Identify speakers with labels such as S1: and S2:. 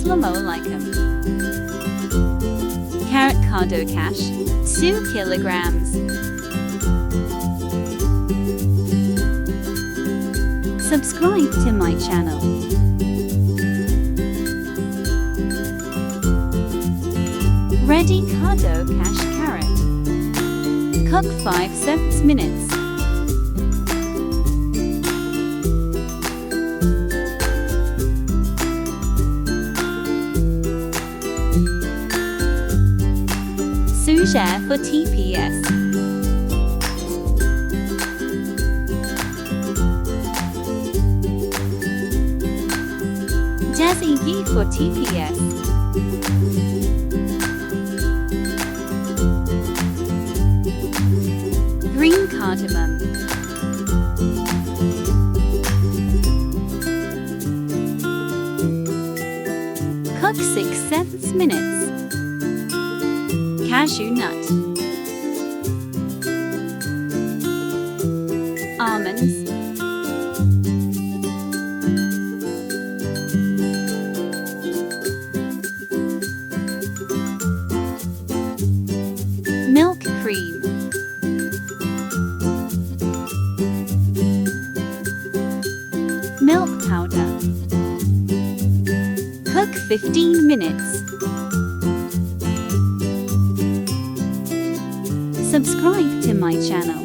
S1: Asslamoalikum. Carrot cardo cash, 2 kilograms. Subscribe to my channel. Ready cardo cash carrot. Cook 5-7 minutes. Gajar for TPS. Desi for TPS. Green cardamom. Cook 6-7 minutes. Cashew nut. Almonds. Milk cream. Milk powder. Cook 15 minutes. Subscribe to my channel.